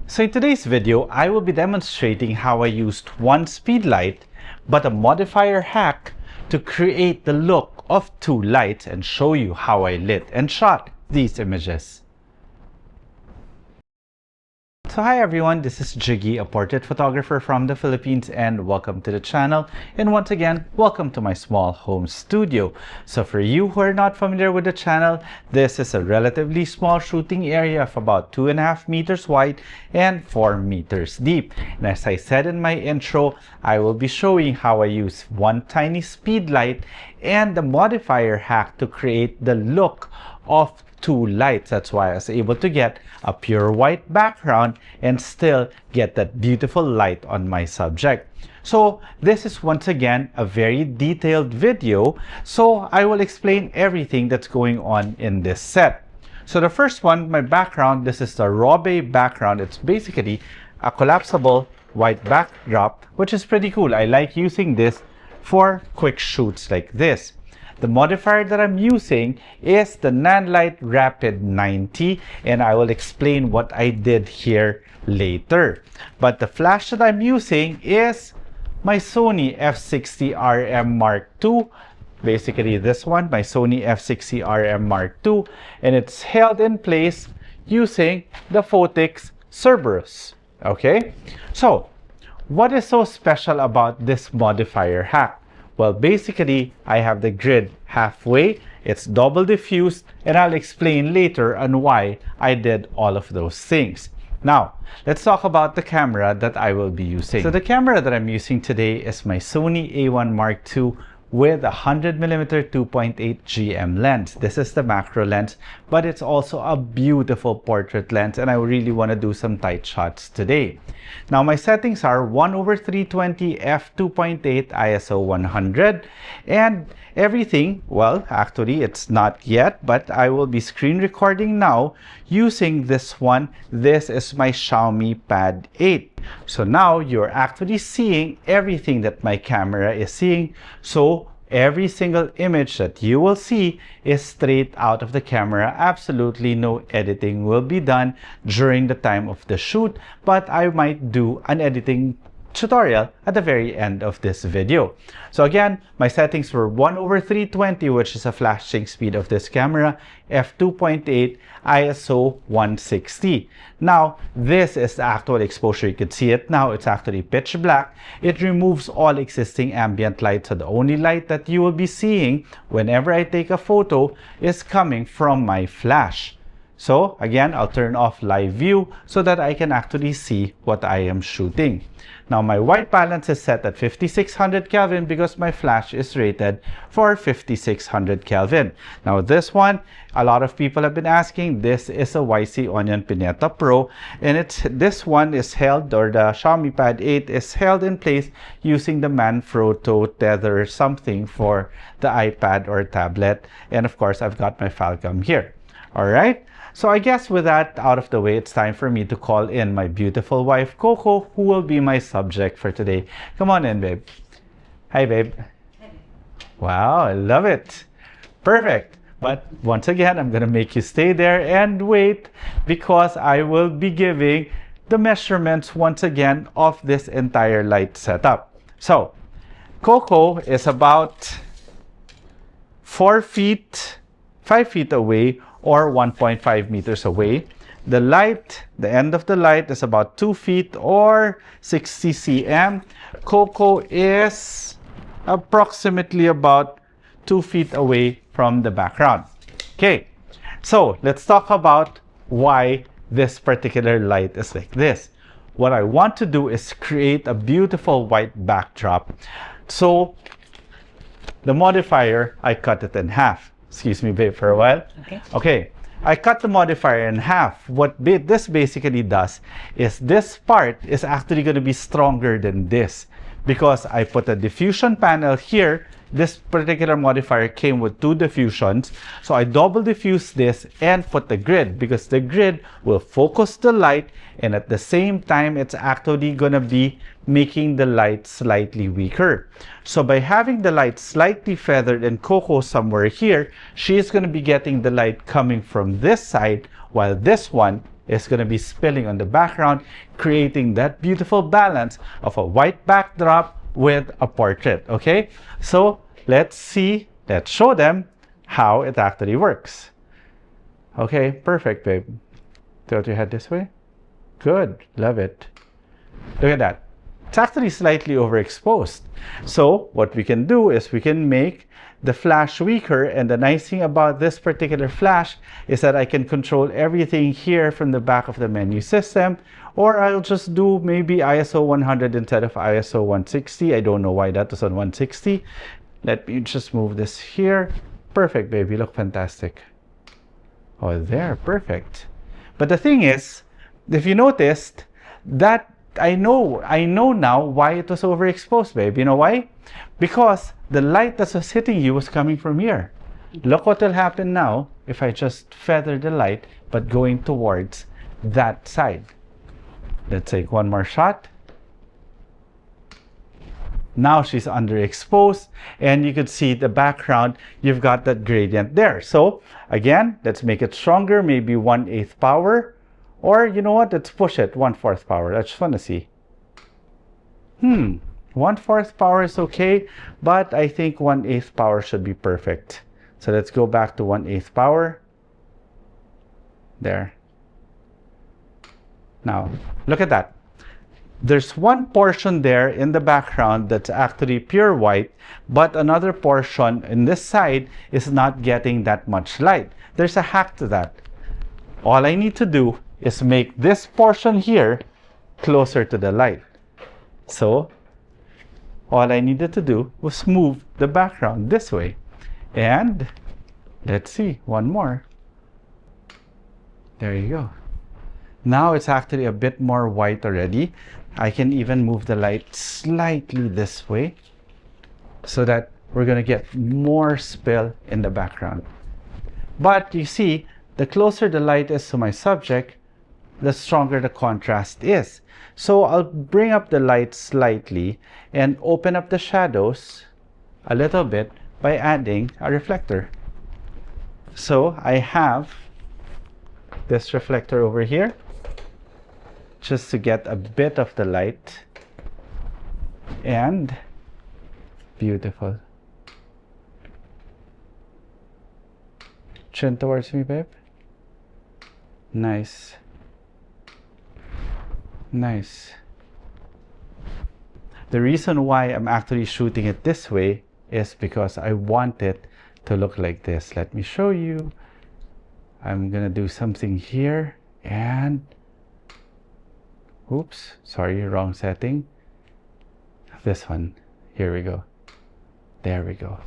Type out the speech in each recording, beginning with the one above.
So in today's video, I will be demonstrating how I used one speed light but a modifier hack to create the look of two lights and show you how I lit and shot these images. So hi everyone, this is Jiggy, a portrait photographer from the Philippines, and welcome to the channel. And once again, welcome to my small home studio. So for you who are not familiar with the channel, this is a relatively small shooting area of about 2.5 meters wide and 4 meters deep. And as I said in my intro, I will be showing how I use one tiny speed light and the modifier hack to create the look of two lights. That's why I was able to get a pure white background and still get that beautiful light on my subject. So this is once again a very detailed video, so I will explain everything that's going on in this set. So the first one, my background, this is the raw bay background. It's basically a collapsible white backdrop, which is pretty cool. I like using this for quick shoots like this. The modifier that I'm using is the Nanlite Rapid 90, and I will explain what I did here later. But the flash that I'm using is my Sony f60RM Mark II. Basically this one, my Sony f60RM Mark II, and it's held in place using the Photix Cerberus. Okay, so what is so special about this modifier hack? Well, basically, I have the grid halfway, it's double diffused, and I'll explain later on why I did all of those things. Now, let's talk about the camera that I will be using. So the camera that I'm using today is my Sony A1 Mark II with a 100mm 2.8 GM lens. This is the macro lens, but it's also a beautiful portrait lens, and I really want to do some tight shots today. Now my settings are 1/320 f2.8 ISO 100, and everything, well, actually it's not yet, but I will be screen recording now using this one. This is my Xiaomi Pad 8. So now you're actually seeing everything that my camera is seeing. So every single image that you will see is straight out of the camera. Absolutely no editing will be done during the time of the shoot, but I might do an editing tutorial at the very end of this video. So again, my settings were 1/320, which is a flashing speed of this camera, f2.8, ISO 160. Now, this is the actual exposure. You can see it now. It's actually pitch black. It removes all existing ambient light. So the only light that you will be seeing whenever I take a photo is coming from my flash. So again, I'll turn off live view so that I can actually see what I am shooting. Now my white balance is set at 5600 Kelvin because my flash is rated for 5600 Kelvin. Now this one, a lot of people have been asking, this is a YC Onion Pineta Pro, and this one is held, or the Xiaomi Pad 8 is held in place using the Manfrotto tether something for the iPad or tablet. And of course, I've got my Falcom here. All right. So I guess with that out of the way, it's time for me to call in my beautiful wife, Coco, who will be my subject for today. Come on in, babe. Hi, babe. Wow, I love it. Perfect. But once again, I'm going to make you stay there and wait because I will be giving the measurements once again of this entire light setup. So, Coco is about 5 feet away, or 1.5 meters away. The light, the end of the light is about 2 feet or 60 cm. Coco is approximately about 2 feet away from the background. Okay, so let's talk about why this particular light is like this. What I want to do is create a beautiful white backdrop. So the modifier, I cut it in half. Excuse me, babe, for a while. Okay. I cut the modifier in half. What this basically does is this part is actually going to be stronger than this because I put a diffusion panel here. This particular modifier came with 2 diffusions. So I double diffuse this and put the grid because the grid will focus the light, and at the same time, it's actually going to be making the light slightly weaker. So by having the light slightly feathered and Coco somewhere here, she is going to be getting the light coming from this side, while this one is going to be spilling on the background, creating that beautiful balance of a white backdrop with a portrait. Okay, so let's show them how it actually works. Okay, perfect, babe. Tilt your head this way. Good, love it. Look at that. It's actually slightly overexposed. So what we can do is we can make the flash weaker, and the nice thing about this particular flash is that I can control everything here from the back of the menu system, or I'll just do maybe ISO 100 instead of ISO 160. I don't know why that was on 160. Let me just move this here. Perfect, baby, look fantastic. Oh, there, perfect. But the thing is, if you noticed, that I know now why it was overexposed, babe. You know why? Because the light that was hitting you was coming from here. Look what will happen now if I just feather the light, but going towards that side. Let's take one more shot. Now she's underexposed, and you could see the background. You've got that gradient there. So again, let's make it stronger, maybe 1/8 power. Or, you know what, let's push it 1/4 power. I just want to see. 1/4 power is okay, but I think 1/8 power should be perfect. So let's go back to 1/8 power. There. Now, look at that. There's one portion there in the background that's actually pure white, but another portion in this side is not getting that much light. There's a hack to that. All I need to do is make this portion here closer to the light. So all I needed to do was move the background this way. And let's see, one more. There you go. Now it's actually a bit more white already. I can even move the light slightly this way so that we're going to get more spill in the background. But you see, the closer the light is to my subject, the stronger the contrast is. So I'll bring up the light slightly and open up the shadows a little bit by adding a reflector. So I have this reflector over here just to get a bit of the light. And beautiful. Chin towards me, babe. Nice. Nice. The reason why I'm actually shooting it this way is because I want it to look like this. Let me show you. I'm gonna do something here and oops, sorry, wrong setting. This one. Here we go. There we go.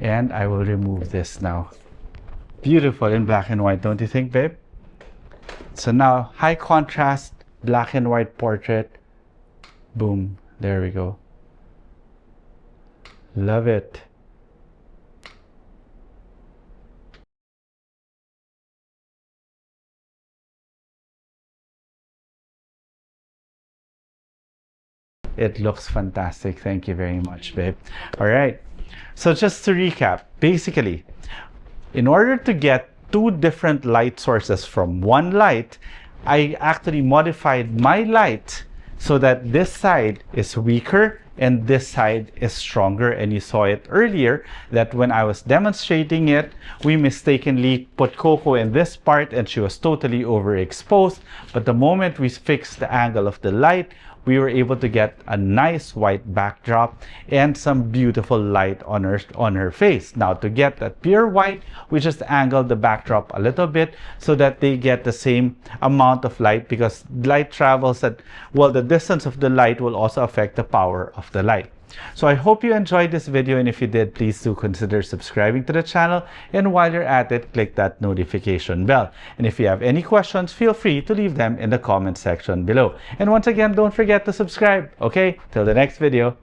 And I will remove this now. Beautiful in black and white, don't you think, babe? So now, high contrast, black and white portrait. Boom. There we go. Love it. It looks fantastic. Thank you very much, babe. All right. So just to recap, basically, in order to get two different light sources from one light, I actually modified my light so that this side is weaker and this side is stronger. And you saw it earlier that when I was demonstrating it, we mistakenly put Coco in this part and she was totally overexposed. But the moment we fixed the angle of the light, we were able to get a nice white backdrop and some beautiful light on her face. Now, to get that pure white, we just angled the backdrop a little bit so that they get the same amount of light, because light travels at, well, the distance of the light will also affect the power of the light. So I hope you enjoyed this video, and if you did, please do consider subscribing to the channel, and while you're at it, click that notification bell. And if you have any questions, feel free to leave them in the comment section below. And once again, don't forget to subscribe. Okay, till the next video.